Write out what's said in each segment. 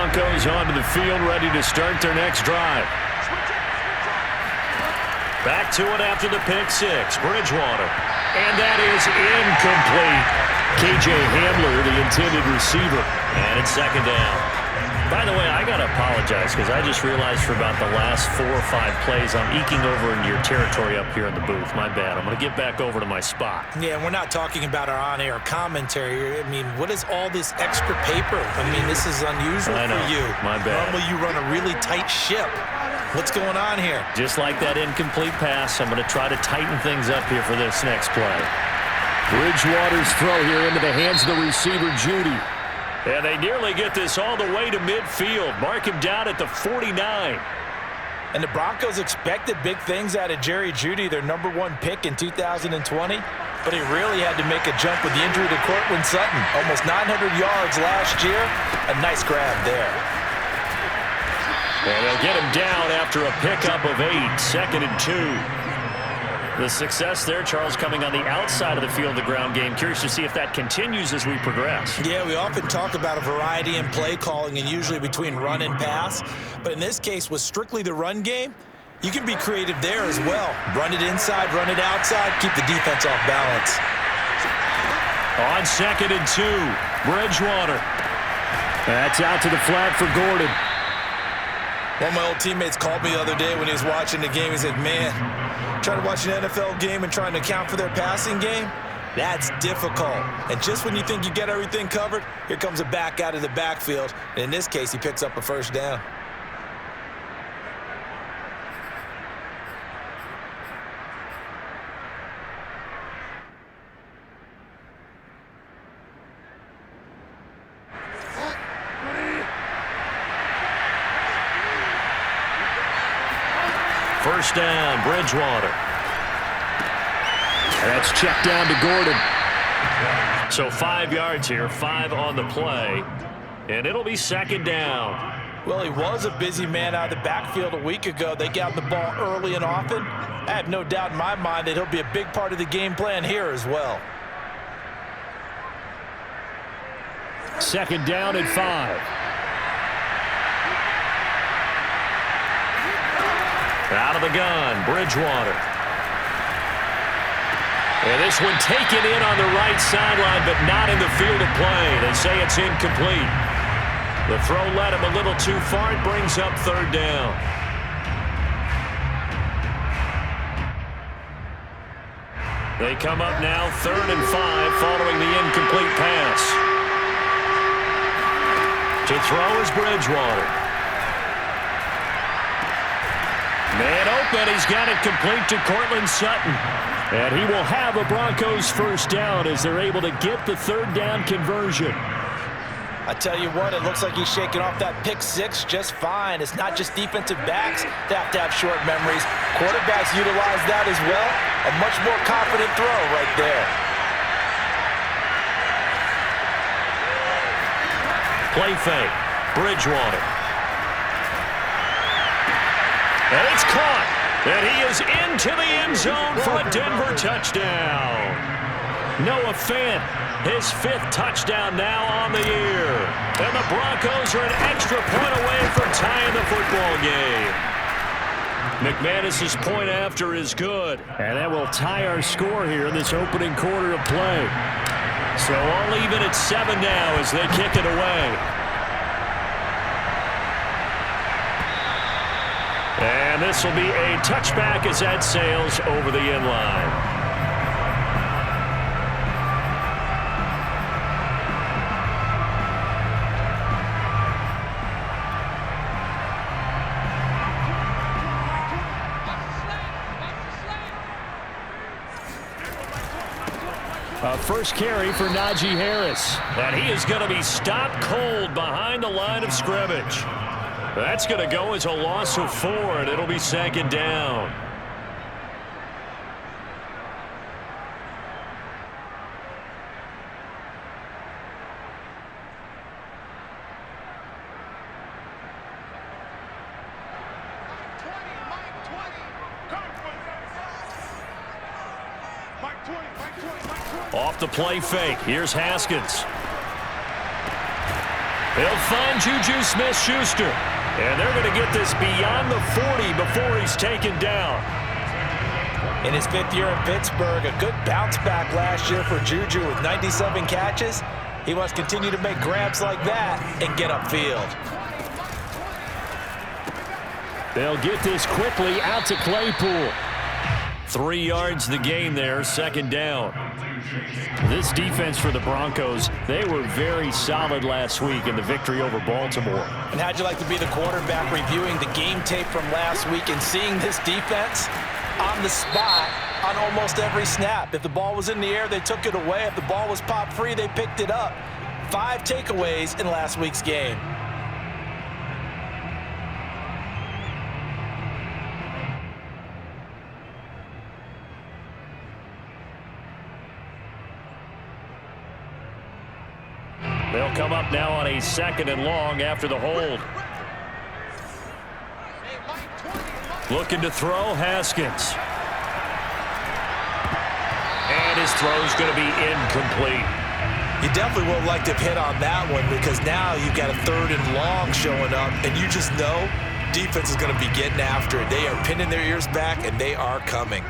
Broncos onto the field, ready to start their next drive. Back to it after the pick six. Bridgewater. And that is incomplete. K.J. Hamler, the intended receiver. And it's second down. By the way, I got to apologize because I just realized for about the last 4 or 5 plays I'm eking over into your territory up here in the booth. My bad. I'm going to get back over to my spot. Yeah, we're not talking about our on-air commentary. I mean, what is all this extra paper? I mean, this is unusual for you. My bad. Normally you run a really tight ship. What's going on here? Just like that incomplete pass, I'm going to try to tighten things up here for this next play. Bridgewater's throw here into the hands of the receiver, Judy. And they nearly get this all the way to midfield. Mark him down at the 49. And the Broncos expected big things out of Jerry Jeudy, their #1 pick in 2020. But he really had to make a jump with the injury to Cortland Sutton. Almost 900 yards last year. A nice grab there. And they'll get him down after a pickup of 8. 2nd and 2. The success there, Charles, coming on the outside of the field, the ground game. Curious to see if that continues as we progress. Yeah, we often talk about a variety in play calling and usually between run and pass. But in this case, with strictly the run game, you can be creative there as well. Run it inside, run it outside, keep the defense off balance. On 2nd and 2, Bridgewater. That's out to the flat for Gordon. One of my old teammates called me the other day when he was watching the game. He said, man, trying to watch an NFL game and trying to account for their passing game, that's difficult. And just when you think you get everything covered, here comes a back out of the backfield. And in this case, he picks up a first down. First down, Bridgewater. That's checked down to Gordon. So 5 yards here, 5 on the play. And it'll be 2nd down. Well, he was a busy man out of the backfield a week ago. They got the ball early and often. I have no doubt in my mind that he'll be a big part of the game plan here as well. 2nd down and 5. Out of the gun, Bridgewater. And this one taken in on the right sideline, but not in the field of play. They say it's incomplete. The throw led him a little too far. It brings up 3rd down. They come up now 3rd and 5 following the incomplete pass. To throw is Bridgewater. Man open, he's got it complete to Cortland Sutton. And he will have a Broncos first down as they're able to get the 3rd down conversion. I tell you what, it looks like he's shaking off that pick six just fine. It's not just defensive backs that have to have short memories. Quarterbacks utilize that as well. A much more confident throw right there. Play fake, Bridgewater. And it's caught. And he is into the end zone for a Denver touchdown. Noah Fant, his 5th touchdown now on the year. And the Broncos are an extra point away from tying the football game. McManus's point after is good. And that will tie our score here in this opening quarter of play. So all even at 7 now as they kick it away. And this will be a touchback as that sails over the end line. A first carry for Najee Harris. And he is going to be stopped cold behind the line of scrimmage. That's going to go as a loss of 4, and it'll be 2nd down. Off the play fake. Here's Haskins. He'll find Juju Smith-Schuster. And they're going to get this beyond the 40 before he's taken down. In his 5th year in Pittsburgh, a good bounce back last year for Juju with 97 catches. He must continue to make grabs like that and get upfield. They'll get this quickly out to Claypool. 3 yards the gain there, 2nd down. This defense for the Broncos, they were very solid last week in the victory over Baltimore. And how'd you like to be the quarterback reviewing the game tape from last week and seeing this defense on the spot on almost every snap? If the ball was in the air, they took it away. If the ball was popped free, they picked it up. 5 takeaways in last week's game. They'll come up now on a 2nd and long after the hold. Looking to throw, Haskins. And his throw's going to be incomplete. You definitely would like to have hit on that one because now you've got a 3rd and long showing up, and you just know defense is going to be getting after it. They are pinning their ears back, and they are coming.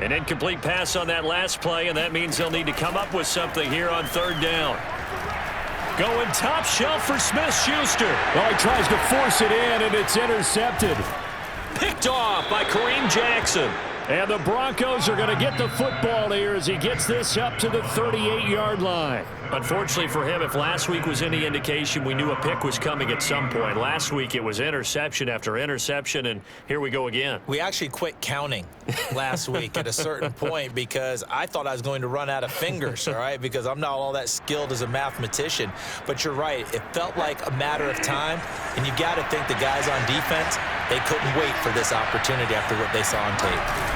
An incomplete pass on that last play, and that means they'll need to come up with something here on 3rd down. Going top shelf for Smith-Schuster. Well, he tries to force it in, and it's intercepted. Picked off by Kareem Jackson. And the Broncos are going to get the football here as he gets this up to the 38-yard line. Unfortunately for him, if last week was any indication, we knew a pick was coming at some point. Last week it was interception after interception, and here we go again. We actually quit counting last week at a certain point because I thought I was going to run out of fingers, all right, because I'm not all that skilled as a mathematician. But you're right. It felt like a matter of time, and you got to think the guys on defense, they couldn't wait for this opportunity after what they saw on tape.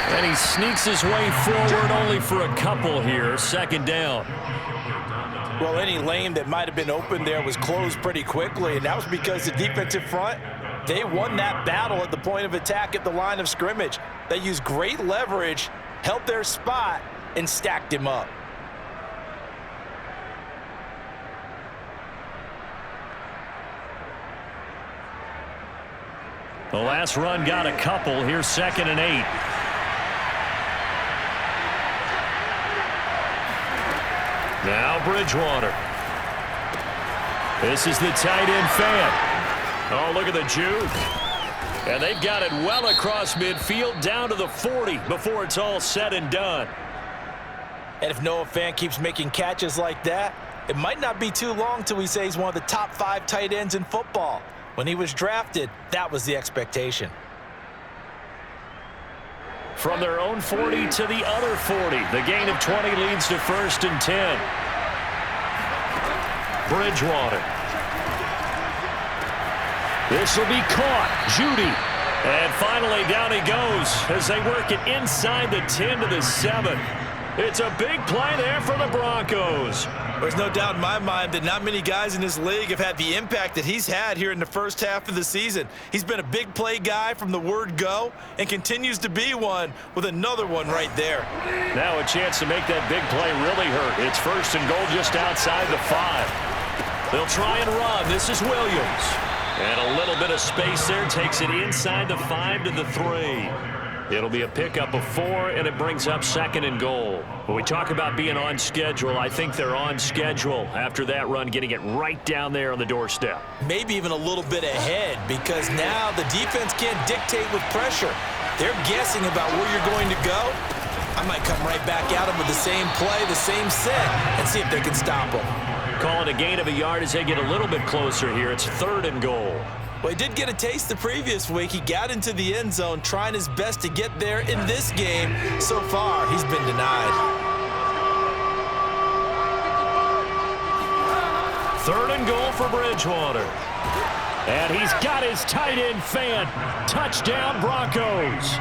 And he sneaks his way forward only for a couple here. 2nd down. Well, any lane that might have been open there was closed pretty quickly, and that was because the defensive front, they won that battle at the point of attack at the line of scrimmage. They used great leverage, held their spot, and stacked him up. The last run got a couple. Here's 2nd and 8. Now Bridgewater. This is the tight end fan. Oh, look at the juke. And they've got it well across midfield down to the 40 before it's all said and done. And if Noah Fant keeps making catches like that, it might not be too long till we say he's one of the top 5 tight ends in football. When he was drafted, that was the expectation. From their own 40 to the other 40. The gain of 20 leads to 1st and 10. Bridgewater. This will be caught. Judy. And finally down he goes as they work it inside the 10 to the 7. It's a big play there for the Broncos. There's no doubt in my mind that not many guys in this league have had the impact that he's had here in the first half of the season. He's been a big play guy from the word go and continues to be one with another one right there. Now a chance to make that big play really hurt. It's 1st and goal just outside the 5. They'll try and run. This is Williams. And a little bit of space there takes it inside the 5 to the 3. It'll be a pickup of 4, and it brings up 2nd and goal. When we talk about being on schedule, I think they're on schedule after that run, getting it right down there on the doorstep. Maybe even a little bit ahead because now the defense can't dictate with pressure. They're guessing about where you're going to go. I might come right back at them with the same play, the same set, and see if they can stop them. Call it a gain of a yard as they get a little bit closer here. It's 3rd and goal. Well, he did get a taste the previous week. He got into the end zone trying his best to get there in this game. So far, he's been denied. 3rd and goal for Bridgewater. And he's got his tight end Fant. Touchdown, Broncos.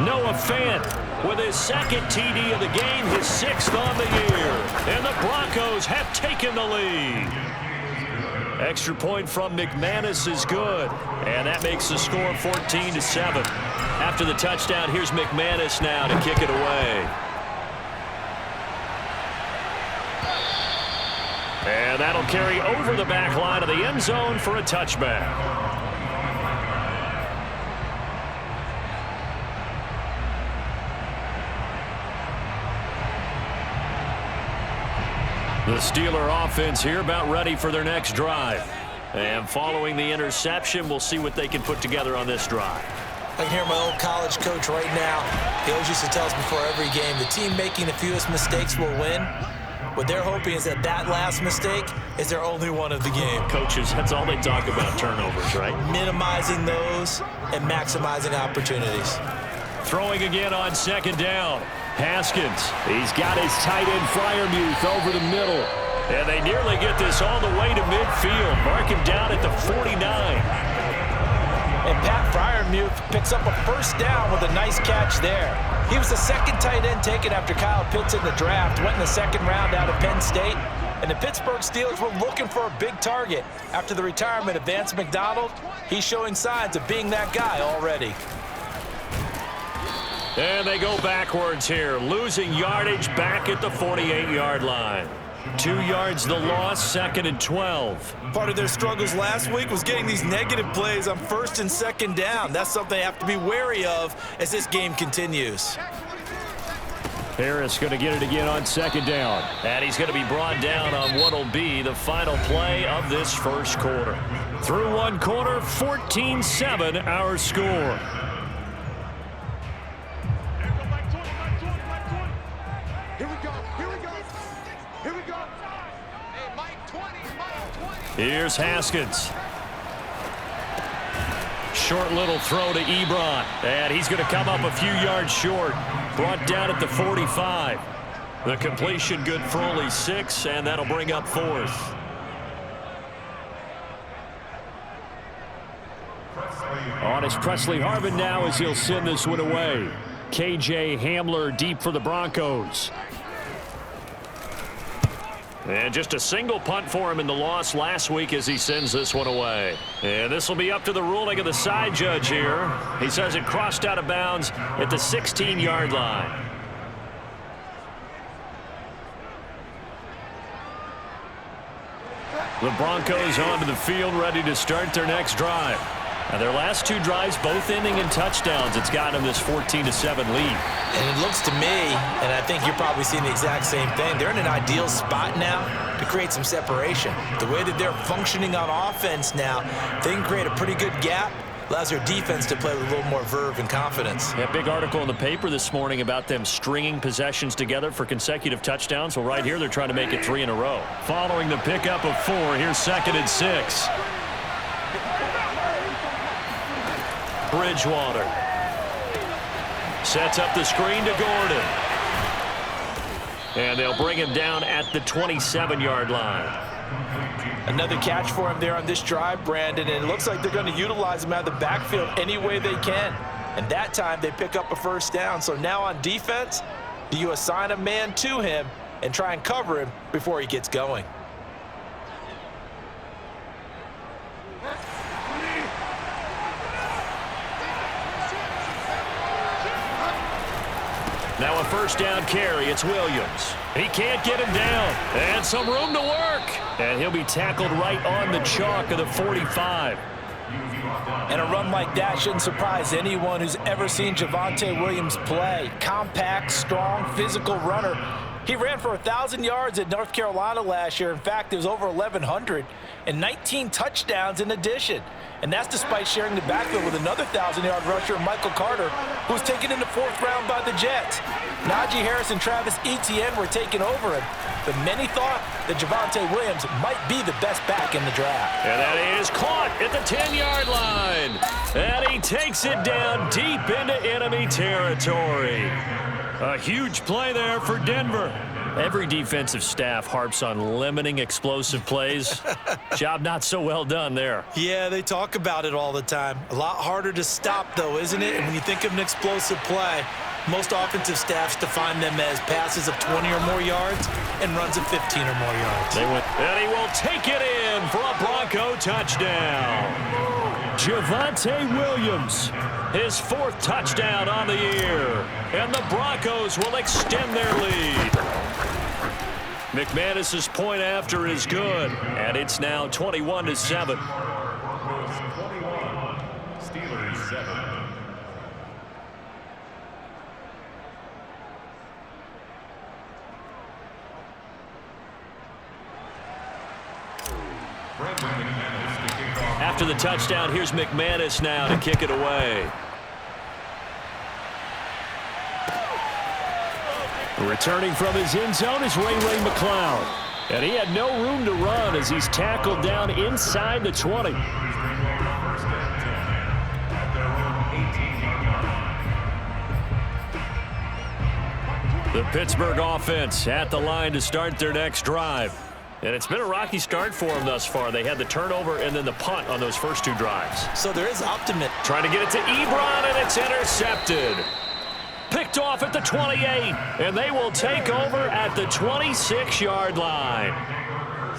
Noah Fant with his 2nd TD of the game, his 6th on the year. And the Broncos have taken the lead. Extra point from McManus is good. And that makes the score 14 to 7. After the touchdown, here's McManus now to kick it away. And that'll carry over the back line of the end zone for a touchback. The Steeler offense here about ready for their next drive. And following the interception, we'll see what they can put together on this drive. I can hear my old college coach right now. He always used to tell us before every game, the team making the fewest mistakes will win. What they're hoping is that last mistake is their only one of the game. Coaches, that's all they talk about, turnovers, right? Minimizing those and maximizing opportunities. Throwing again on second down. Haskins, he's got his tight end Freiermuth over the middle. And they nearly get this all the way to midfield. Mark him down at the 49. And Pat Freiermuth picks up a first down with a nice catch there. He was the second tight end taken after Kyle Pitts in the draft. Went in the second round out of Penn State. And the Pittsburgh Steelers were looking for a big target. After the retirement of Vance McDonald, he's showing signs of being that guy already. And they go backwards here, losing yardage back at the 48-yard line. 2 yards the loss, 2nd and 12. Part of their struggles last week was getting these negative plays on 1st and 2nd down. That's something they have to be wary of as this game continues. Harris going to get it again on 2nd down. And he's going to be brought down on what will be the final play of this first quarter. Through one quarter, 14-7 our score. Here's Haskins. Short little throw to Ebron. And he's going to come up a few yards short. Brought down at the 45. The completion good for only 6, and that'll bring up 4th. On is Presley Harvin now as he'll send this one away. KJ Hamler deep for the Broncos. And just a single punt for him in the loss last week as he sends this one away. And this will be up to the ruling of the side judge here. He says it crossed out of bounds at the 16-yard line. The Broncos onto the field ready to start their next drive. Now their last 2 drives both ending in touchdowns. It's got them this 14-7 lead. And it looks to me, and I think you're probably seeing the exact same thing, they're in an ideal spot now to create some separation. The way that they're functioning on offense now, they can create a pretty good gap. Allows their defense to play with a little more verve and confidence. A big article in the paper this morning about them stringing possessions together for consecutive touchdowns. Well, right here they're trying to make it 3 in a row. Following the pickup of 4, here's 2nd and 6. Bridgewater sets up the screen to Gordon. And they'll bring him down at the 27-yard line. Another catch for him there on this drive, Brandon, and it looks like they're going to utilize him out of the backfield any way they can. And that time they pick up a first down. So now on defense, do you assign a man to him and try and cover him before he gets going? Now a first down carry. It's Williams. He can't get him down. And some room to work. And he'll be tackled right on the chalk of the 45. And a run like that shouldn't surprise anyone who's ever seen Javonte Williams play. Compact, strong, physical runner. He ran for 1,000 yards at North Carolina last year. In fact, it was over 1,100 and 19 touchdowns in addition. And that's despite sharing the backfield with another 1,000-yard rusher, Michael Carter, who was taken in the 4th round by the Jets. Najee Harris and Travis Etienne were taking over him. But many thought that Javonte Williams might be the best back in the draft. And that is caught at the 10-yard line. And he takes it down deep into enemy territory. A huge play there for Denver. Every defensive staff harps on limiting explosive plays. Job not so well done there. Yeah, they talk about it all the time. A lot harder to stop, though, isn't it? And when you think of an explosive play, most offensive staffs define them as passes of 20 or more yards and runs of 15 or more yards. And he will take it in for a Bronco touchdown. Javonte Williams, his 4th touchdown on the year. And the Broncos will extend their lead. McManus's point after is good, and it's now 21-7. Steelers 7. After the touchdown, here's McManus now to kick it away. Returning from his end zone is Ray McCloud. And he had no room to run as he's tackled down inside the 20. The Pittsburgh offense at the line to start their next drive. And it's been a rocky start for them thus far. They had the turnover and then the punt on those first two drives. So there is optimism. Trying to get it to Ebron, and it's intercepted. Picked off at the 28, and they will take over at the 26-yard line.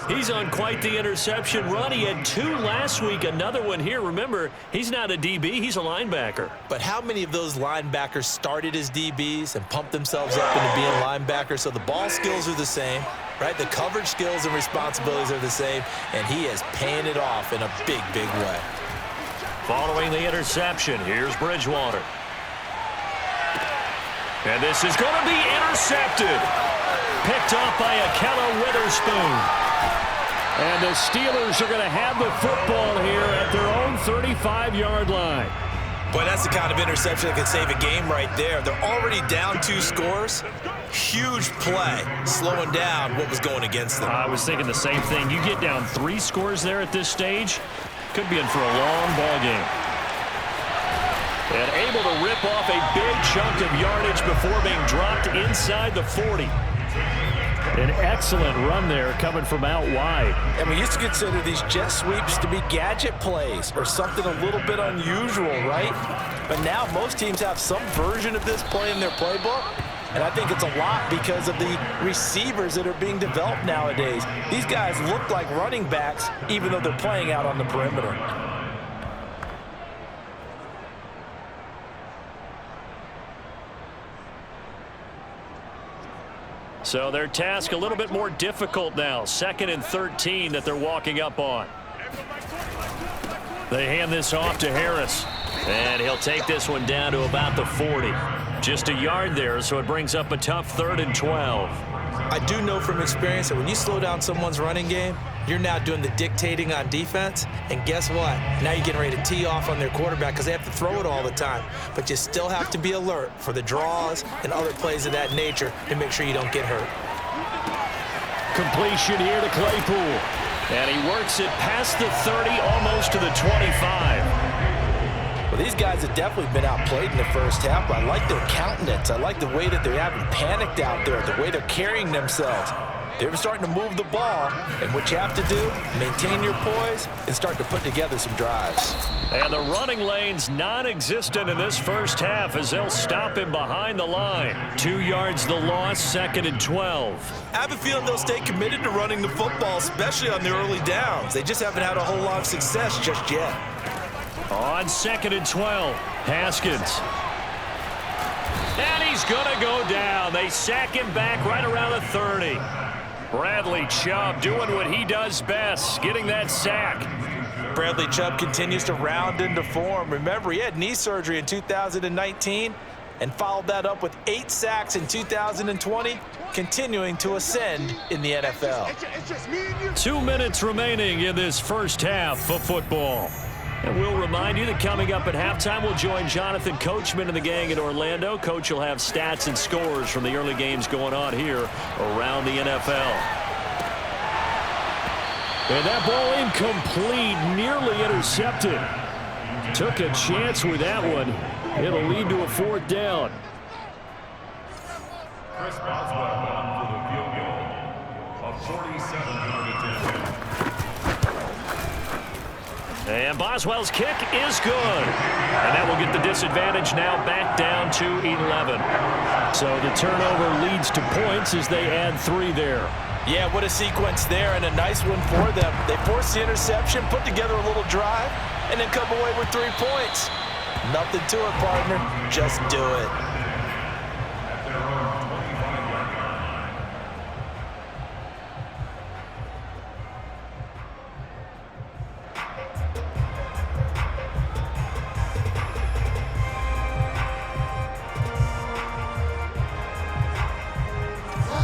He's on quite the interception run. He had 2 last week, another one here. Remember, he's not a DB, he's a linebacker. But how many of those linebackers started as DBs and pumped themselves up into being linebackers? So the ball skills are the same, right? The coverage skills and responsibilities are the same, and he is paying it off in a big, big way. Following the interception, here's Bridgewater. And this is going to be intercepted. Picked off by Akello Witherspoon. And the Steelers are going to have the football here at their own 35-yard line. Boy, that's the kind of interception that can save a game right there. They're already down 2 scores. Huge play, slowing down what was going against them. I was thinking the same thing. You get down 3 scores there at this stage, could be in for a long ball game. And able to rip off a big chunk of yardage before being dropped inside the 40. An excellent run there coming from out wide. And we used to consider these jet sweeps to be gadget plays or something a little bit unusual, right? But now most teams have some version of this play in their playbook. And I think it's a lot because of the receivers that are being developed nowadays. These guys look like running backs even though they're playing out on the perimeter. So their task a little bit more difficult now. 2nd and 13 that they're walking up on. They hand this off to Harris. And he'll take this one down to about the 40. Just a yard there, so it brings up a tough 3rd and 12. I do know from experience that when you slow down someone's running game, you're now doing the dictating on defense. And guess what? Now you're getting ready to tee off on their quarterback because they have to throw it all the time. But you still have to be alert for the draws and other plays of that nature to make sure you don't get hurt. Completion here to Claypool. And he works it past the 30, almost to the 25. Well, these guys have definitely been outplayed in the first half, but I like their countenance. I like the way that they haven't panicked out there, the way they're carrying themselves. They're starting to move the ball, and what you have to do, maintain your poise and start to put together some drives. And the running lane's non-existent in this first half as they'll stop him behind the line. 2 yards the loss, 2nd and 12. I have a feeling they'll stay committed to running the football, especially on their early downs. They just haven't had a whole lot of success just yet. On 2nd and 12, Haskins. And he's going to go down. They sack him back right around the 30. Bradley Chubb doing what he does best, getting that sack. Bradley Chubb continues to round into form. Remember, he had knee surgery in 2019 and followed that up with 8 sacks in 2020, continuing to ascend in the NFL. 2 minutes remaining in this first half of football. And we'll remind you that coming up at halftime, we'll join Jonathan Coachman and the gang in Orlando. Coach will have stats and scores from the early games going on here around the NFL. And that ball incomplete, nearly intercepted. Took a chance with that one. It'll lead to a 4th down. Chris Boswell for the field goal of 47-yard attempt. And Boswell's kick is good. And that will get the disadvantage now back down to 11. So the turnover leads to points as they add 3 there. Yeah, what a sequence there, and a nice one for them. They forced the interception, put together a little drive, and then come away with 3 points. Nothing to it, partner. Just do it.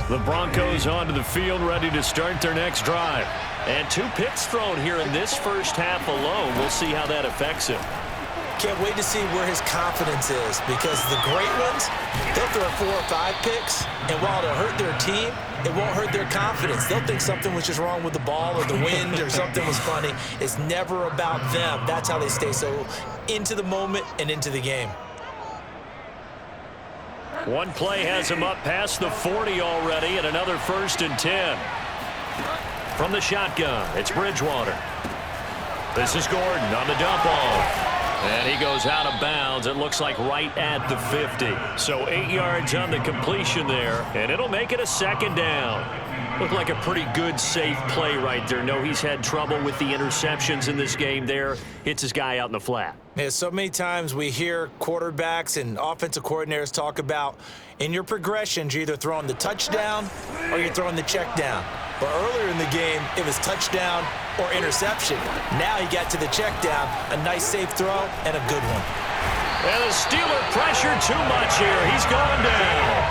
The Broncos onto the field, ready to start their next drive. And 2 picks thrown here in this first half alone. We'll see how that affects him. Can't wait to see where his confidence is, because the great ones, they'll throw 4 or 5 picks, and while it'll hurt their team, it won't hurt their confidence. They'll think something was just wrong with the ball or the wind or something was funny. It's never about them. That's how they stay so into the moment and into the game. One play has him up past the 40 already, and another 1st and 10. From the shotgun, it's Bridgewater. This is Gordon on the dump off. And he goes out of bounds. It looks like right at the 50. So 8 yards on the completion there, and it'll make it a 2nd down. Looked like a pretty good, safe play right there. No, he's had trouble with the interceptions in this game there. Hits his guy out in the flat. Yeah, so many times we hear quarterbacks and offensive coordinators talk about in your progressions, you're either throwing the touchdown or you're throwing the check down. But earlier in the game, it was touchdown or interception. Now he got to the check down, a nice safe throw, and a good one. And the Steeler pressure too much here. He's gone down.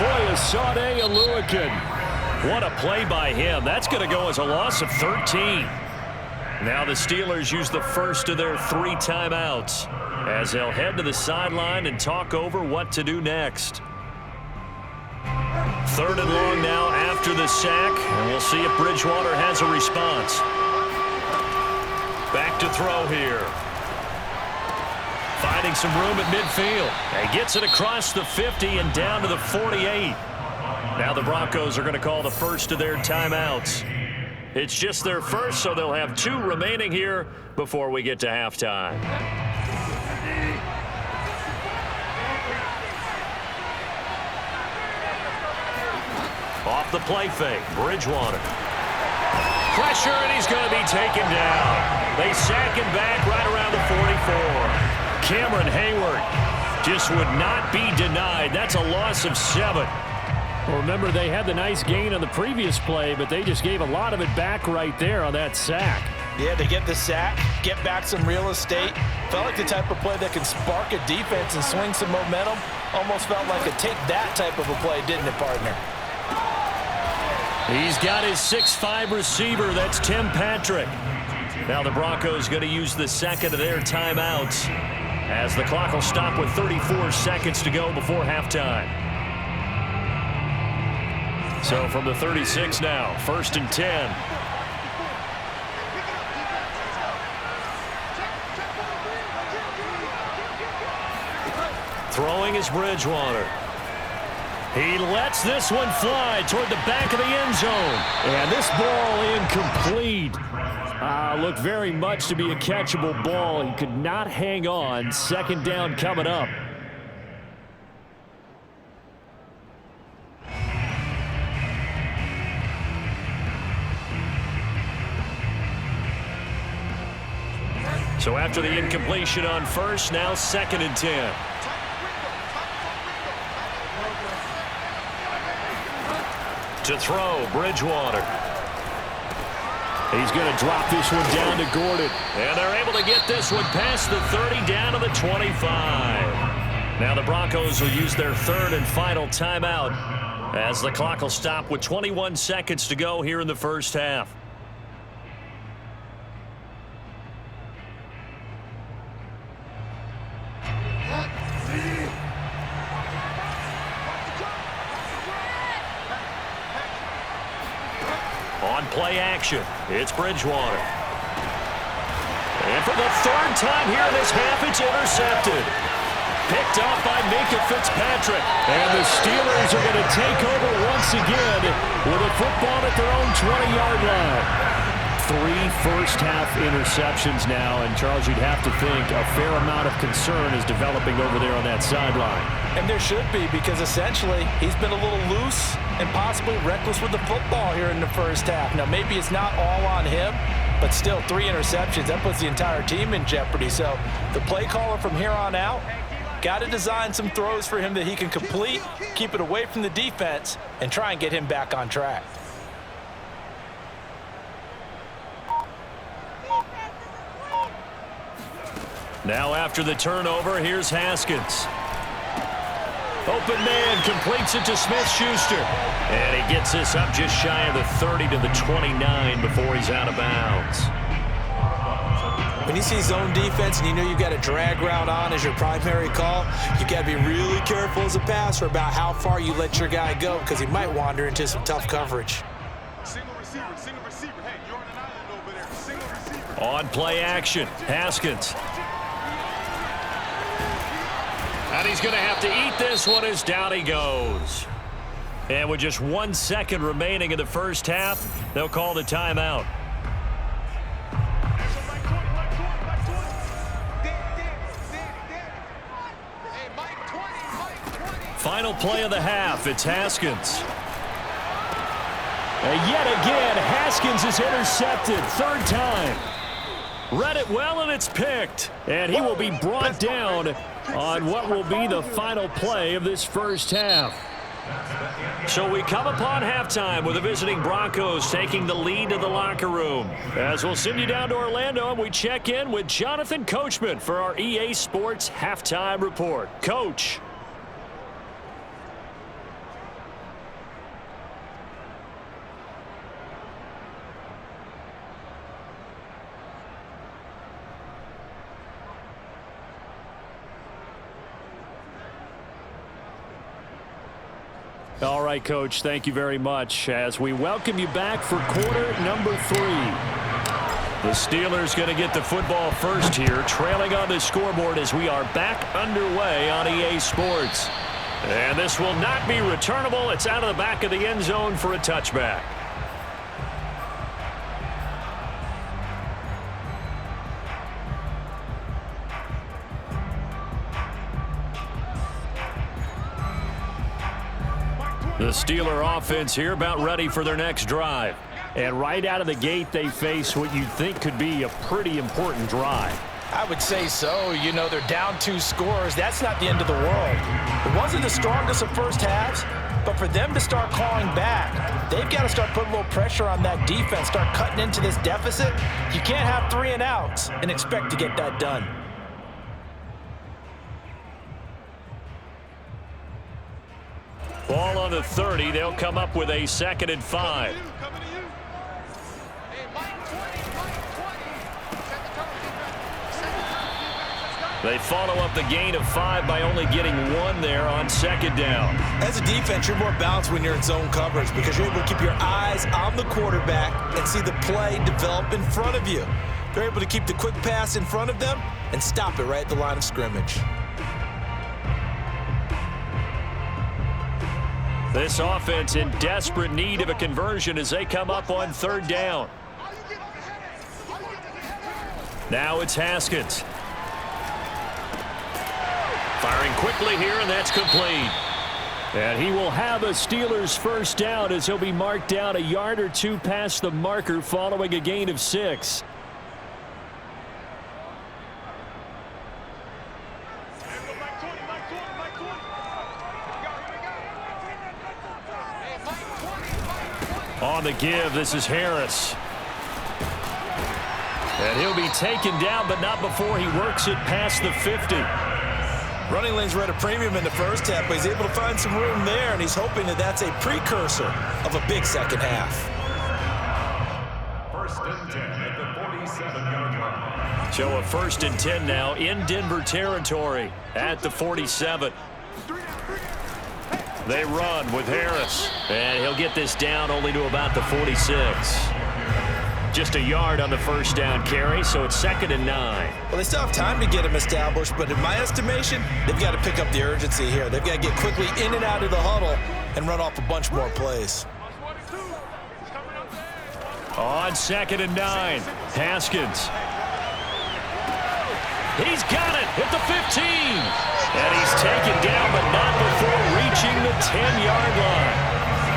Foyesade Aluakin. What a play by him. That's going to go as a loss of 13. Now the Steelers use the first of their 3 timeouts as they'll head to the sideline and talk over what to do next. 3rd and long now after the sack, and we'll see if Bridgewater has a response. Back to throw here. Finding some room at midfield. And gets it across the 50 and down to the 48. Now the Broncos are going to call the first of their timeouts. It's just their first, so they'll have 2 remaining here before we get to halftime. Off the play fake, Bridgewater. Pressure, and he's going to be taken down. They sack him back right around the 44. Cameron Hayward just would not be denied. That's a loss of 7. Well, remember, they had the nice gain on the previous play, but they just gave a lot of it back right there on that sack. Yeah, they get the sack, get back some real estate. Felt like the type of play that can spark a defense and swing some momentum. Almost felt like a take-that type of a play, didn't it, partner? He's got his 6'5" receiver. That's Tim Patrick. Now the Broncos going to use the second of their timeouts as the clock will stop with 34 seconds to go before halftime. So from the 36 now, 1st and 10. Throwing is Bridgewater. He lets this one fly toward the back of the end zone. And this ball incomplete. Looked very much to be a catchable ball. He could not hang on. 2nd down coming up. So after the incompletion on 1st, now 2nd and 10. To throw, Bridgewater. He's going to drop this one down to Gordon. And they're able to get this one past the 30 down to the 25. Now the Broncos will use their 3rd and final timeout as the clock will stop with 21 seconds to go here in the first half. On play action, it's Bridgewater. And for the 3rd time here this half, it's intercepted. Picked off by Minkah Fitzpatrick. And the Steelers are going to take over once again with a football at their own 20-yard line. 3 first-half interceptions now, and Charles, you'd have to think a fair amount of concern is developing over there on that sideline. And there should be, because essentially he's been a little loose and possibly reckless with the football here in the first half. Now, maybe it's not all on him, but still 3 interceptions. That puts the entire team in jeopardy. So the play caller from here on out got to design some throws for him that he can complete, keep it away from the defense, and try and get him back on track. Now after the turnover, here's Haskins. Open man completes it to Smith-Schuster. And he gets this up just shy of the 30 to the 29 before he's out of bounds. When you see zone defense and you know you've got a drag route on as your primary call, you got to be really careful as a passer about how far you let your guy go because he might wander into some tough coverage. Single receiver. Hey, you're on an island over there. Single receiver. On play action, Haskins. And he's going to have to eat this one as down he goes. And with just 1 second remaining in the first half, they'll call the timeout. Final play of the half, it's Haskins. And yet again, Haskins is intercepted, 3rd time. Read it well, and it's picked. And he will be brought down on what will be the final play of this first half. So we come upon halftime with the visiting Broncos taking the lead to the locker room. As we'll send you down to Orlando, and we check in with Jonathan Coachman for our EA Sports Halftime Report. Coach. All right, Coach, thank you very much as we welcome you back for quarter number 3. The Steelers going to get the football first here, trailing on the scoreboard as we are back underway on EA Sports. And this will not be returnable. It's out of the back of the end zone for a touchback. The Steeler offense here about ready for their next drive. And right out of the gate, they face what you'd think could be a pretty important drive. I would say so. You know, they're down 2 scores. That's not the end of the world. It wasn't the strongest of first halves, but for them to start clawing back, they've got to start putting a little pressure on that defense, start cutting into this deficit. You can't have 3 and outs and expect to get that done. Ball on the 30. They'll come up with a 2nd and 5. They follow up the gain of 5 by only getting 1 there on 2nd down. As a defense, you're more balanced when you're in zone coverage because you're able to keep your eyes on the quarterback and see the play develop in front of you. They're able to keep the quick pass in front of them and stop it right at the line of scrimmage. This offense in desperate need of a conversion as they come up on 3rd down. Now it's Haskins. Firing quickly here, and that's complete. And he will have a Steelers first down as he'll be marked down a yard or 2 past the marker following a gain of 6. On the give, this is Harris. And he'll be taken down, but not before he works it past the 50. Running lanes were at a premium in the first half, but he's able to find some room there, and he's hoping that that's a precursor of a big second half. 1st and 10 at the 47-yard line. So a 1st and 10 now in Denver territory at the 47. They run with Harris, and he'll get this down only to about the 46. Just a yard on the first down carry, so it's 2nd and 9. Well, they still have time to get him established, but in my estimation, they've got to pick up the urgency here. They've got to get quickly in and out of the huddle and run off a bunch more plays. On 2nd and 9, Haskins. He's got it at the 15. And he's taken down, but not before reaching the 10-yard line.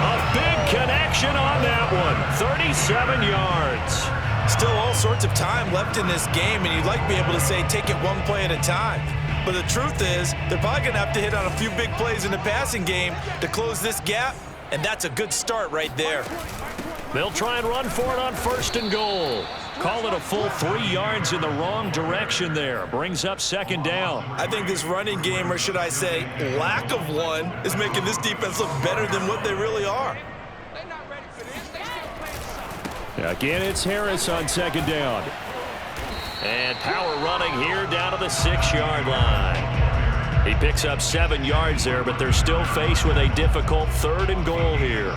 A big connection on that one. 37 yards. Still all sorts of time left in this game, and you'd like to be able to say take it 1 play at a time. But the truth is, they're probably going to have to hit on a few big plays in the passing game to close this gap, and that's a good start right there. They'll try and run for it on 1st and goal. Call it a full 3 yards in the wrong direction there. Brings up 2nd down. I think this running game, or should I say lack of one, is making this defense look better than what they really are. Again, it's Harris on 2nd down. And power running here down to the 6-yard line. He picks up 7 yards there, but they're still faced with a difficult 3rd and goal here.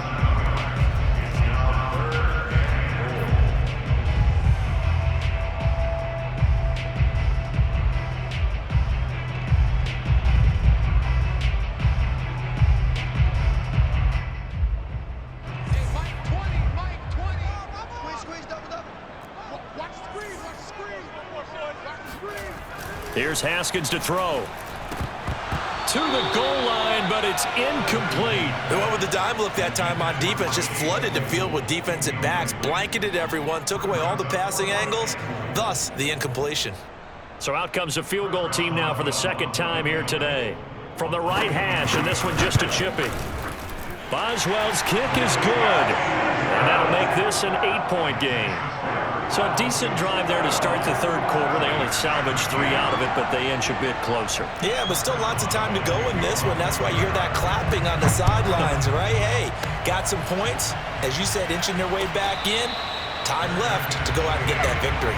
Here's Haskins to throw. To the goal line, but it's incomplete. They went with the dime look that time on defense, just flooded the field with defensive backs, blanketed everyone, took away all the passing angles, thus the incompletion. So out comes a field goal team now for the 2nd time here today. From the right hash, and this one just a chipping. Boswell's kick is good, and that'll make this an 8-point game. So a decent drive there to start the 3rd quarter. They only salvaged 3 out of it, but they inch a bit closer. Yeah, but still lots of time to go in this one. That's why you hear that clapping on the sidelines, right? Hey, got some points. As you said, inching their way back in. Time left to go out and get that victory.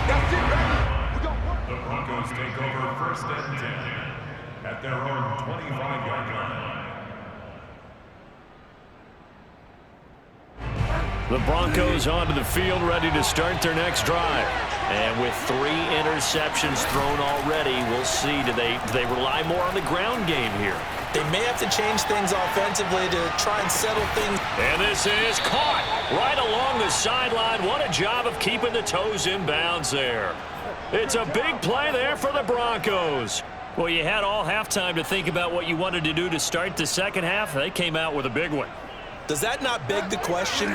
The Broncos take over 1st and 10 at their own 25-yard line. The Broncos onto the field, ready to start their next drive. And with 3 interceptions thrown already, we'll see. Do they rely more on the ground game here? They may have to change things offensively to try and settle things. And this is caught right along the sideline. What a job of keeping the toes in bounds there. It's a big play there for the Broncos. Well, you had all halftime to think about what you wanted to do to start the 2nd half. They came out with a big one. Does that not beg the question?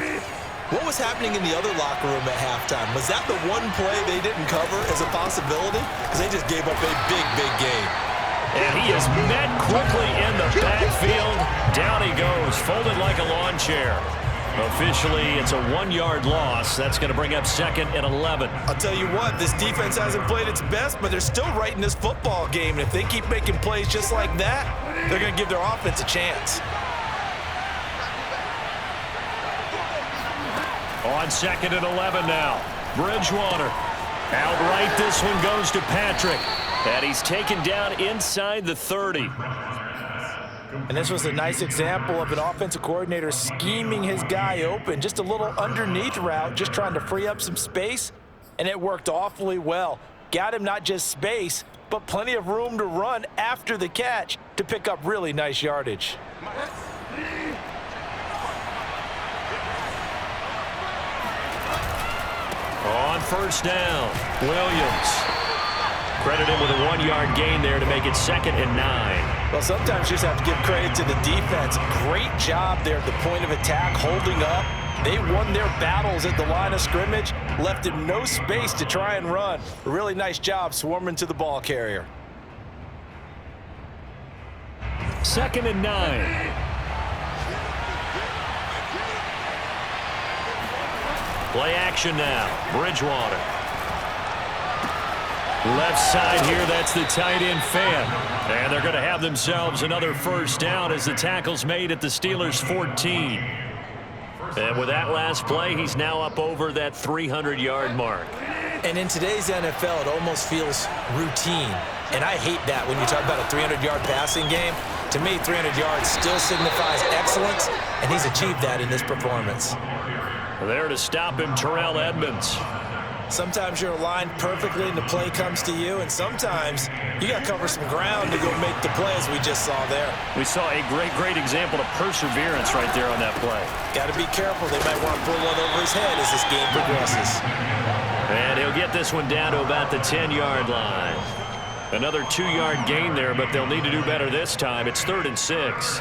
What was happening in the other locker room at halftime? Was that the one play they didn't cover as a possibility? Because they just gave up a big, big game. And he is met quickly in the backfield. Down he goes, folded like a lawn chair. Officially, it's a 1-yard loss. That's going to bring up 2nd and 11. I'll tell you what, this defense hasn't played its best, but they're still right in this football game. And if they keep making plays just like that, they're going to give their offense a chance. On 2nd and 11 now. Bridgewater. Outright, this one goes to Patrick. And he's taken down inside the 30. And this was a nice example of an offensive coordinator scheming his guy open. Just a little underneath route, just trying to free up some space. And it worked awfully well. Got him not just space, but plenty of room to run after the catch to pick up really nice yardage. On 1st down, Williams. Credit him with a 1-yard gain there to make it 2nd and 9. Well, sometimes you just have to give credit to the defense. Great job there at the point of attack, holding up. They won their battles at the line of scrimmage, left him no space to try and run. A really nice job swarming to the ball carrier. 2nd and 9. Play action now. Bridgewater. Left side here, that's the tight end fan. And they're going to have themselves another 1st down as the tackle's made at the Steelers' 14. And with that last play, he's now up over that 300-yard mark. And in today's NFL, it almost feels routine. And I hate that when you talk about a 300-yard passing game. To me, 300 yards still signifies excellence, and he's achieved that in this performance. There to stop him, Terrell Edmonds. Sometimes you're aligned perfectly and the play comes to you, and sometimes you got to cover some ground to go make the play, as we just saw there. We saw a great example of perseverance right there on that play. Got to be careful. They might want to pull one over his head as this game progresses. And he'll get this one down to about the 10-yard line. Another 2-yard gain there, but they'll need to do better this time. It's 3rd and 6.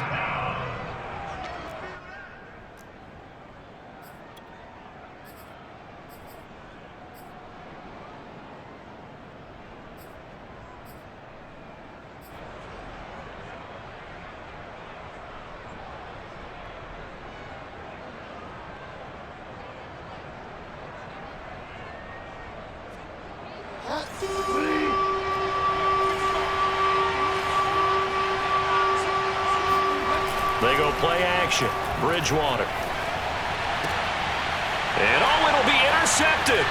They go play action. Bridgewater. And it'll be intercepted.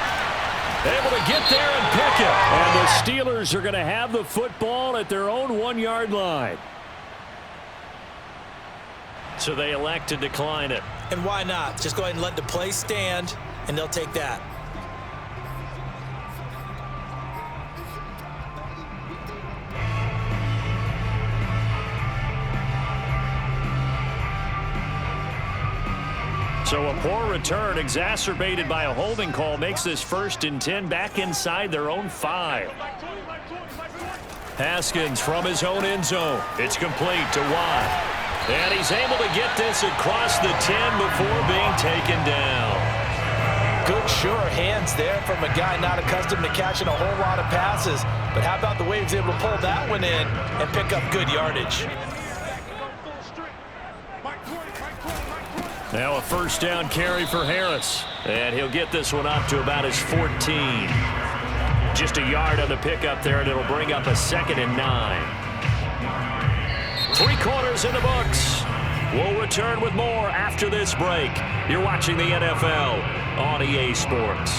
Able to get there and pick it. And the Steelers are going to have the football at their own 1-yard line. So they elect to decline it. And why not? Just go ahead and let the play stand, and they'll take that. So a poor return exacerbated by a holding call makes this 1st and 10 back inside their own 5. Haskins from his own end zone. It's complete to Watt. And he's able to get this across the 10 before being taken down. Good, sure hands there from a guy not accustomed to catching a whole lot of passes. But how about the way he was able to pull that one in and pick up good yardage? Now a 1st down carry for Harris. And he'll get this one up to about his 14. Just a yard on the pickup there, and it'll bring up a 2nd and 9. 3 quarters in the books. We'll return with more after this break. You're watching the NFL on EA Sports.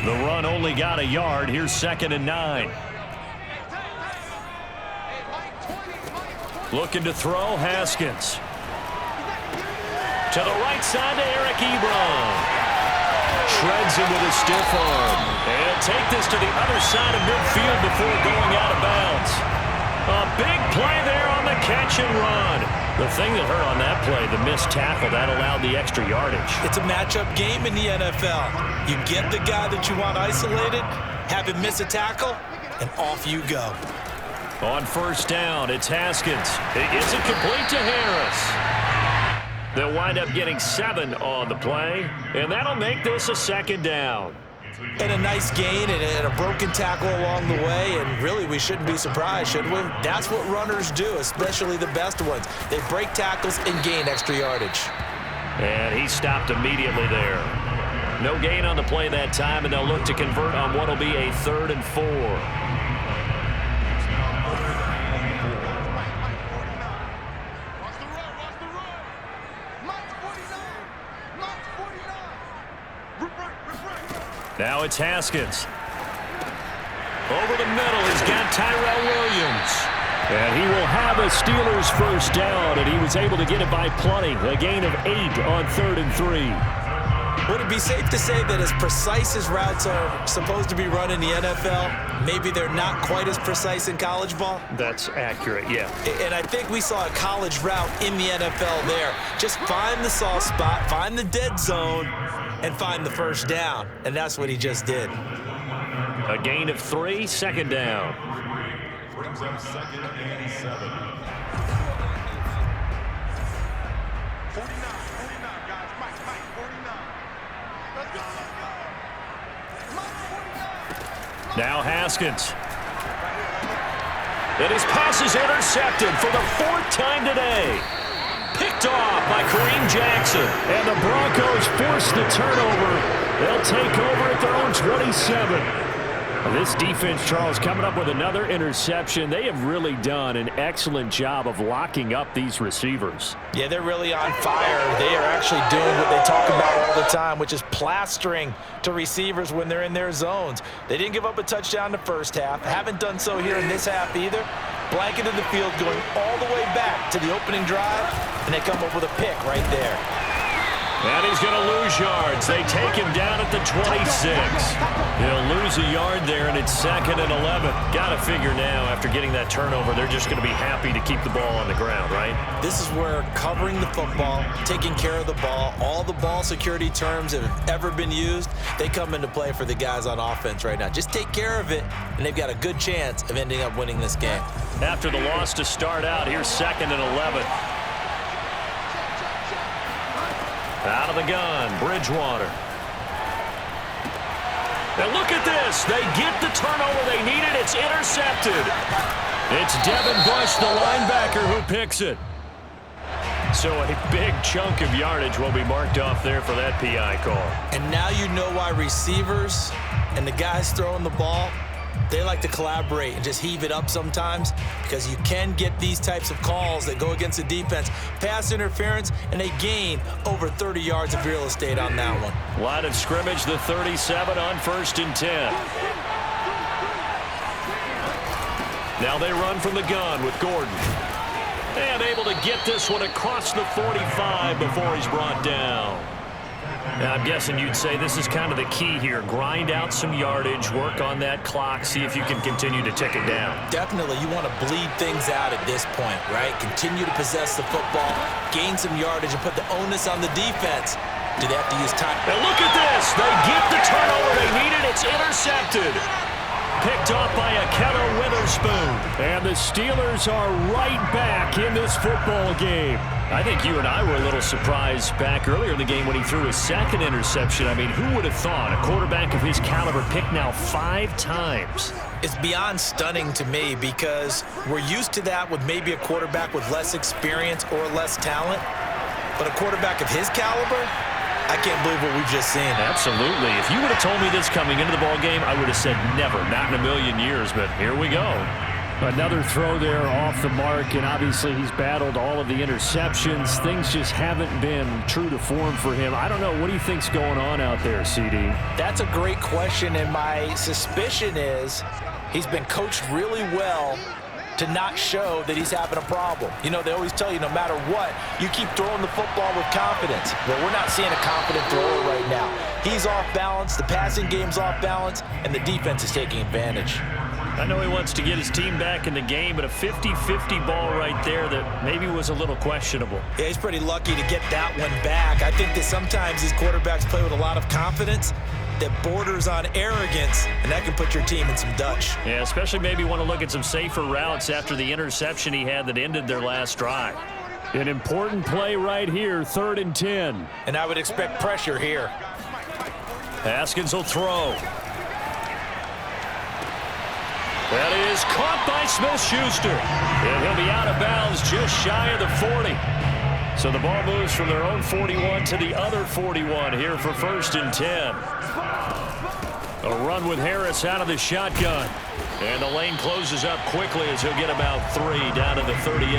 The run only got a yard. Here's 2nd and 9. Looking to throw, Haskins. To the right side to Eric Ebron. Shreds him with a stiff arm. And take this to the other side of midfield before going out of bounds. A big play there on the catch and run. The thing that hurt on that play, the missed tackle, that allowed the extra yardage. It's a matchup game in the NFL. You get the guy that you want isolated, have him miss a tackle, and off you go. On 1st down, it's Haskins. It gets it complete to Harris. They'll wind up getting 7 on the play, and that'll make this a 2nd down. And a nice gain and a broken tackle along the way, and really we shouldn't be surprised, should we? That's what runners do, especially the best ones. They break tackles and gain extra yardage. And he stopped immediately there. No gain on the play that time, and they'll look to convert on what will be a 3rd and 4. Now it's Haskins. Over the middle, he's got Tyrell Williams. And he will have a Steelers 1st down, and he was able to get it by plenty. A gain of 8 on 3rd and 3. Would it be safe to say that as precise as routes are supposed to be run in the NFL, maybe they're not quite as precise in college ball? That's accurate, yeah. And I think we saw a college route in the NFL there. Just find the soft spot, find the dead zone, and find the 1st down. And that's what he just did. A gain of 3, 2nd down. Brings up 2nd and 7. 49, guys. Mike, 49. Let's go. Mike, 49. Now Haskins. And his pass is intercepted for the 4th time today. Picked off by Kareem Jackson. And the Broncos force the turnover. They'll take over at their own 27. This defense, Charles, coming up with another interception. They have really done an excellent job of locking up these receivers. Yeah, they're really on fire. They are actually doing what they talk about all the time, which is plastering to receivers when they're in their zones. They didn't give up a touchdown the 1st half. Haven't done so here in this half either. Blanketed the field going all the way back to the opening drive, and they come up with a pick right there. And he's going to lose yards. They take him down at the 26. He'll lose a yard there, and it's 2nd and 11. Got to figure now, after getting that turnover, they're just going to be happy to keep the ball on the ground, right? This is where covering the football, taking care of the ball, all the ball security terms that have ever been used, they come into play for the guys on offense right now. Just take care of it, and they've got a good chance of ending up winning this game. After the loss to start out, here's 2nd and 11. Out of the gun, Bridgewater. Now look at this. They get the turnover they needed. It's intercepted. It's Devin Bush, the linebacker, who picks it. So a big chunk of yardage will be marked off there for that PI call. And now you know why receivers and the guys throwing the ball, they like to collaborate and just heave it up sometimes, because you can get these types of calls that go against the defense. Pass interference, and they gain over 30 yards of real estate on that one. Line of scrimmage, the 37 on 1st and 10. Now they run from the gun with Gordon. And able to get this one across the 45 before he's brought down. Now, I'm guessing you'd say this is kind of the key here. Grind out some yardage, work on that clock, see if you can continue to tick it down. Definitely, you want to bleed things out at this point, right? Continue to possess the football, gain some yardage, and put the onus on the defense. Do they have to use time? Now look at this. They get the turnover they needed. It's intercepted. Picked off by Akello Witherspoon. And the Steelers are right back in this football game. I think you and I were a little surprised back earlier in the game when he threw his second interception. I mean, who would have thought a quarterback of his caliber picked now 5 times? It's beyond stunning to me, because we're used to that with maybe a quarterback with less experience or less talent. But a quarterback of his caliber, I can't believe what we've just seen. Absolutely. If you would have told me this coming into the ball game, I would have said never, not in a million years, but here we go. Another throw there off the mark, and obviously he's battled all of the interceptions. Things just haven't been true to form for him. I don't know. What do you think's going on out there, CD? That's a great question, and my suspicion is he's been coached really well to not show that he's having a problem. You know, they always tell you no matter what, you keep throwing the football with confidence. Well, we're not seeing a confident thrower right now. He's off balance, the passing game's off balance, and the defense is taking advantage. I know he wants to get his team back in the game, but a 50-50 ball right there that maybe was a little questionable. Yeah, he's pretty lucky to get that one back. I think that sometimes these quarterbacks play with a lot of confidence that borders on arrogance, and that can put your team in some Dutch. Yeah, especially maybe want to look at some safer routes after the interception he had that ended their last drive. An important play right here, 3rd and 10. And I would expect pressure here. Haskins will throw. That is caught by Smith-Schuster. And he'll be out of bounds just shy of the 40. So the ball moves from their own 41 to the other 41 here for 1st and 10. A run with Harris out of the shotgun. And the lane closes up quickly as he'll get about 3 down to the 38.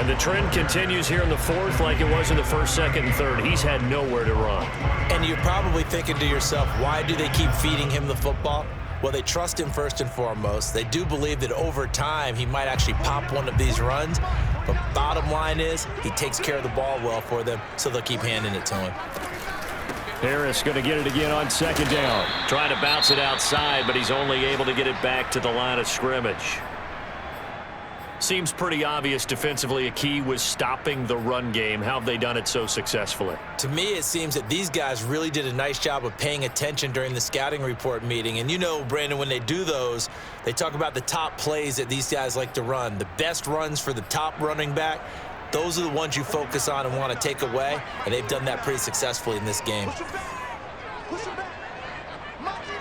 And the trend continues here in the 4th like it was in the 1st, 2nd, and 3rd. He's had nowhere to run. And you're probably thinking to yourself, why do they keep feeding him the football? Well, they trust him first and foremost. They do believe that over time he might actually pop one of these runs. But bottom line is he takes care of the ball well for them, so they'll keep handing it to him. Harris going to get it again on 2nd down. Trying to bounce it outside, but he's only able to get it back to the line of scrimmage. Seems pretty obvious defensively a key was stopping the run game. How have they done it so successfully? To me, it seems that these guys really did a nice job of paying attention during the scouting report meeting. And you know, Brandon, when they do those, they talk about the top plays that these guys like to run. The best runs for the top running back, those are the ones you focus on and want to take away. And they've done that pretty successfully in this game. Push him back. Push him back. Mike 49.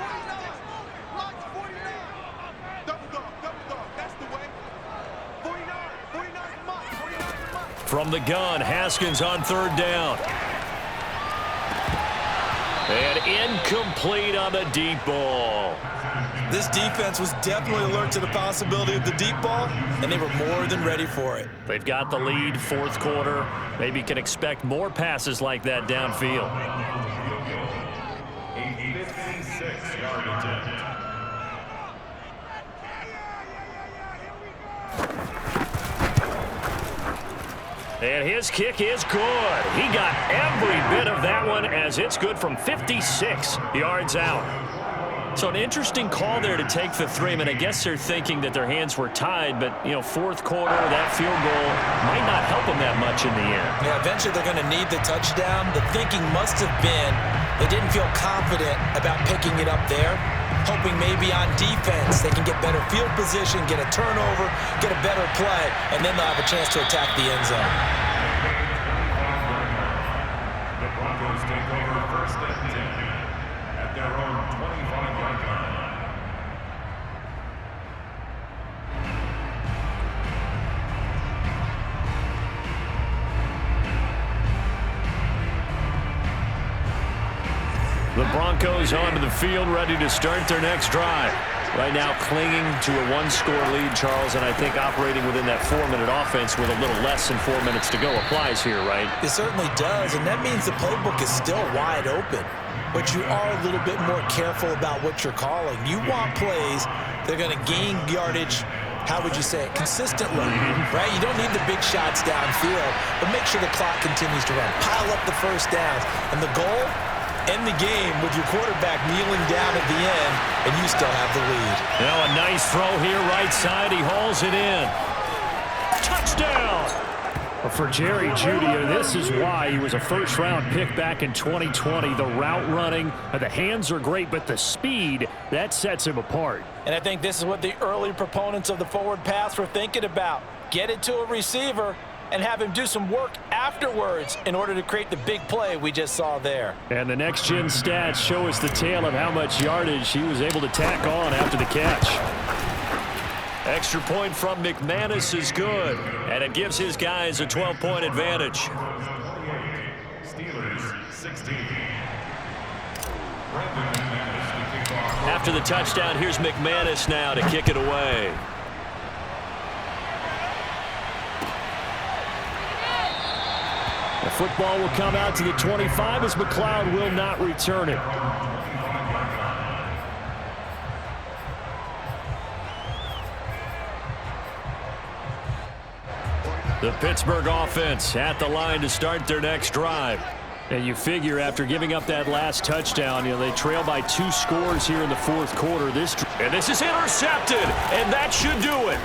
Mike 49. Double dog. Double dog. That's the way. 49. 49 Mike. 49 Mike. From the gun, Haskins on 3rd down. And incomplete on the deep ball. This defense was definitely alert to the possibility of the deep ball, and they were more than ready for it. They've got the lead, 4th quarter. Maybe can expect more passes like that downfield. A 56-yard attempt. And his kick is good. He got every bit of that one as it's good from 56 yards out. So an interesting call there to take the 3. I mean, I guess they're thinking that their hands were tied, but, you know, 4th quarter, that field goal might not help them that much in the end. Yeah, eventually they're going to need the touchdown. The thinking must have been they didn't feel confident about picking it up there, hoping maybe on defense they can get better field position, get a turnover, get a better play, and then they'll have a chance to attack the end zone. The Broncos take over 1st and 10 at their own 25-yard line. The Broncos onto the field, ready to start their next drive. Right now clinging to a one-score lead, Charles, and I think operating within that 4-minute offense with a little less than 4 minutes to go applies here, right? It certainly does, and that means the playbook is still wide open. But you are a little bit more careful about what you're calling. You want plays that are going to gain yardage, how would you say it, consistently, right? You don't need the big shots downfield, but make sure the clock continues to run. Pile up the first downs. And the goal? End the game with your quarterback kneeling down at the end, and you still have the lead. Now a nice throw here, right side. He hauls it in. Touchdown! For Jerry Jeudy, this is why he was a first-round pick back in 2020. The route running, the hands are great, but the speed, that sets him apart. And I think this is what the early proponents of the forward pass were thinking about. Get it to a receiver and have him do some work afterwards in order to create the big play we just saw there. And the next-gen stats show us the tale of how much yardage he was able to tack on after the catch. Extra point from McManus is good, and it gives his guys a 12-point advantage. Steelers 16. After the touchdown, here's McManus now to kick it away. The football will come out to the 25 as McLeod will not return it. The Pittsburgh offense at the line to start their next drive. And you figure after giving up that last touchdown, they trail by 2 scores here in the fourth quarter. And this is intercepted, and that should do it.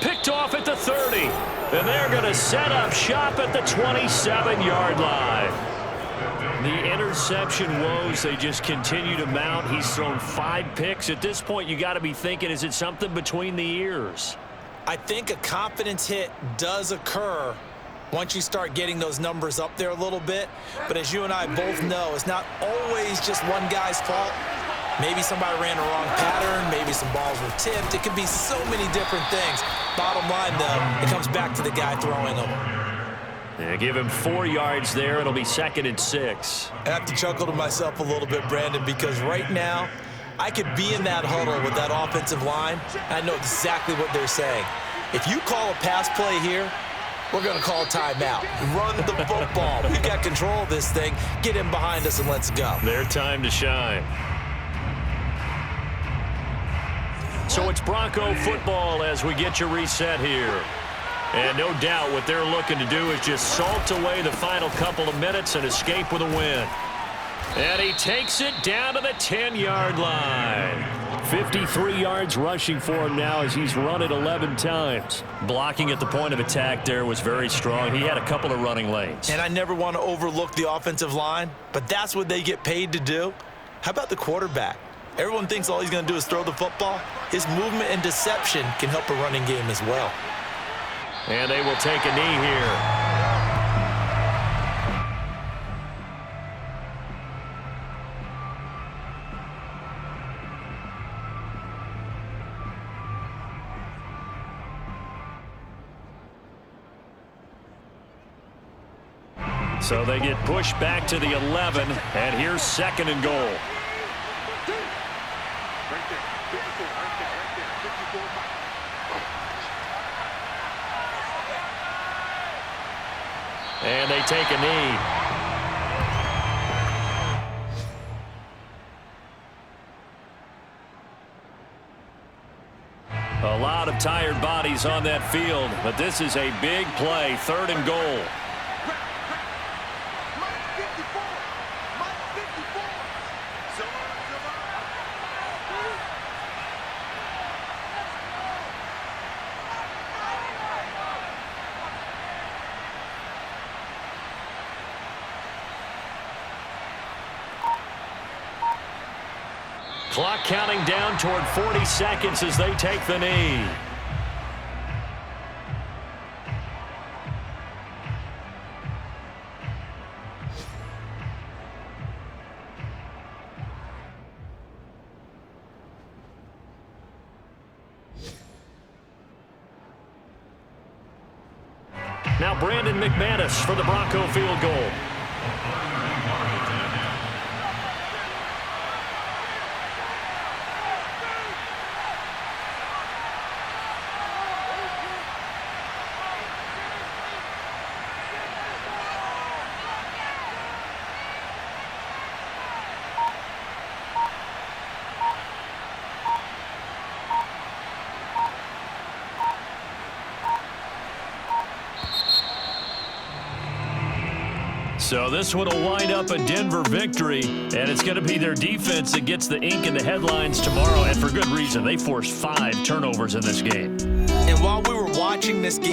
Picked off at the 30. And they're going to set up shop at the 27-yard line. The interception woes, they just continue to mount. He's thrown 5 picks. At this point, you got to be thinking, is it something between the ears? I think a confidence hit does occur once you start getting those numbers up there a little bit. But as you and I both know, it's not always just one guy's fault. Maybe somebody ran a wrong pattern. Maybe some balls were tipped. It could be so many different things. Bottom line, though, it comes back to the guy throwing them. Yeah, give him 4 yards there. It'll be 2nd and 6. I have to chuckle to myself a little bit, Brandon, because right now, I could be in that huddle with that offensive line. I know exactly what they're saying. If you call a pass play here, we're going to call a timeout. Run the football. We've got control of this thing. Get him behind us and let's go. Their time to shine. So it's Bronco football as we get you reset here. And no doubt what they're looking to do is just salt away the final couple of minutes and escape with a win. And he takes it down to the 10-yard line. 53 yards rushing for him now as he's run it 11 times. Blocking at the point of attack there was very strong. He had a couple of running lanes. And I never want to overlook the offensive line, but that's what they get paid to do. How about the quarterback? Everyone thinks all he's going to do is throw the football. His movement and deception can help a running game as well. And they will take a knee here. So they get pushed back to the 11, and here's 2nd and goal. And they take a knee. A lot of tired bodies on that field, but this is a big play, 3rd and goal. Clock counting down toward 40 seconds as they take the knee. Now Brandon McManus for the Bronco field goal. So this one will wind up a Denver victory, and it's going to be their defense that gets the ink in the headlines tomorrow, and for good reason. They forced 5 turnovers in this game. And while we were watching this game,